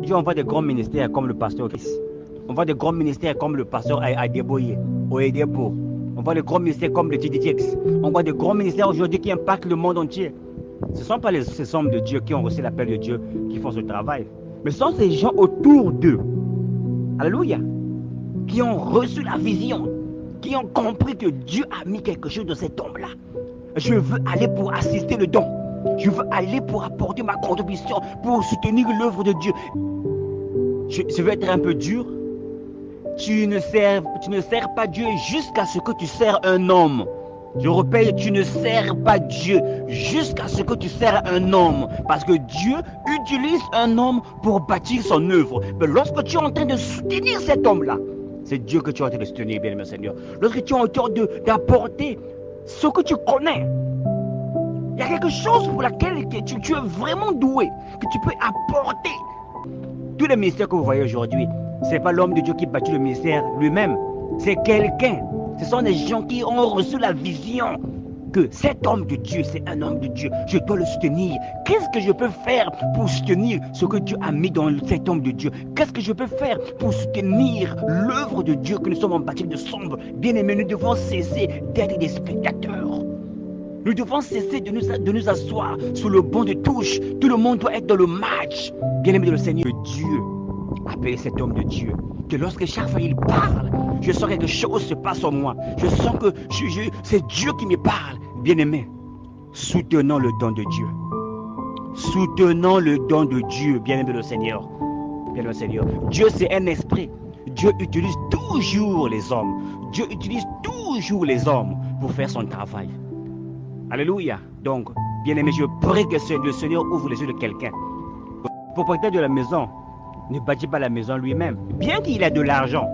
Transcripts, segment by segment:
Dieu envoie des grands ministères comme le pasteur Chris. On voit des grands ministères comme le pasteur Adeboye, Oyedepo. On voit des grands ministères comme le TDTX. On voit des grands ministères aujourd'hui qui impactent le monde entier. Ce ne sont pas ces hommes de Dieu qui ont reçu l'appel de Dieu qui font ce travail. Mais ce sont ces gens autour d'eux. Alléluia. Qui ont reçu la vision. Qui ont compris que Dieu a mis quelque chose dans cet homme-là. Je veux aller pour assister le don. Je veux aller pour apporter ma contribution, pour soutenir l'œuvre de Dieu. Je vais être un peu dur. Tu ne sers pas Dieu jusqu'à ce que tu sers un homme. Je répète, tu ne sers pas Dieu jusqu'à ce que tu sers un homme. Parce que Dieu utilise un homme pour bâtir son œuvre. Mais lorsque tu es en train de soutenir cet homme-là, c'est Dieu que tu es en train de soutenir, bien-aimé Seigneur. Lorsque tu es en train d'apporter ce que tu connais, il y a quelque chose pour laquelle tu es vraiment doué, que tu peux apporter. Tous les ministères que vous voyez aujourd'hui, ce n'est pas l'homme de Dieu qui bâtit le ministère lui-même. C'est quelqu'un. Ce sont des gens qui ont reçu la vision que cet homme de Dieu, c'est un homme de Dieu. Je dois le soutenir. Qu'est-ce que je peux faire pour soutenir ce que Dieu a mis dans cet homme de Dieu? Qu'est-ce que je peux faire pour soutenir l'œuvre de Dieu que nous sommes en bâti de sombre? Bien-aimés, nous devons cesser d'être des spectateurs. Nous devons cesser de nous asseoir sous le banc de touche. Tout le monde doit être dans le match. Bien-aimé de le Seigneur, Dieu appelle cet homme de Dieu. Que lorsque chaque fois il parle, je sens quelque chose se passe en moi. Je sens que c'est Dieu qui me parle. Bien-aimé, soutenons le don de Dieu. Soutenons le don de Dieu, bien-aimé le Seigneur. Bien-aimé le Seigneur. Dieu, c'est un esprit. Dieu utilise toujours les hommes. Dieu utilise toujours les hommes pour faire son travail. Alléluia. Donc, bien-aimé, je prie que le Seigneur ouvre les yeux de quelqu'un. Le propriétaire de la maison ne bâtit pas la maison lui-même. Bien qu'il ait de l'argent,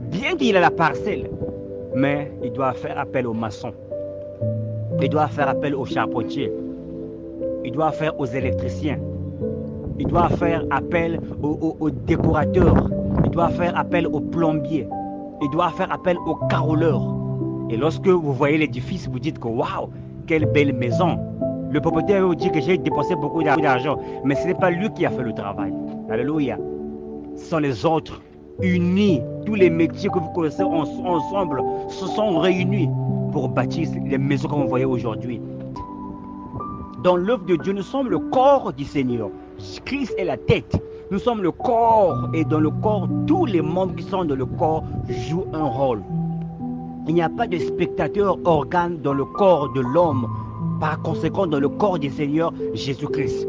bien qu'il ait la parcelle, mais il doit faire appel aux maçons. Il doit faire appel aux charpentiers. Il doit faire aux électriciens. Il doit faire appel aux décorateurs. Il doit faire appel aux plombiers. Il doit faire appel aux caroleurs. Et lorsque vous voyez l'édifice, vous dites que waouh, quelle belle maison. Le propriétaire vous dit que j'ai dépensé beaucoup d'argent, mais ce n'est pas lui qui a fait le travail. Alléluia. Ce sont les autres, unis. Tous les métiers que vous connaissez ensemble se sont réunis pour bâtir les maisons que vous voyez aujourd'hui. Dans l'œuvre de Dieu, nous sommes le corps du Seigneur. Christ est la tête. Nous sommes le corps, et dans le corps, tous les membres qui sont dans le corps jouent un rôle. Il n'y a pas de spectateur organe dans le corps de l'homme. Par conséquent, dans le corps du Seigneur Jésus-Christ.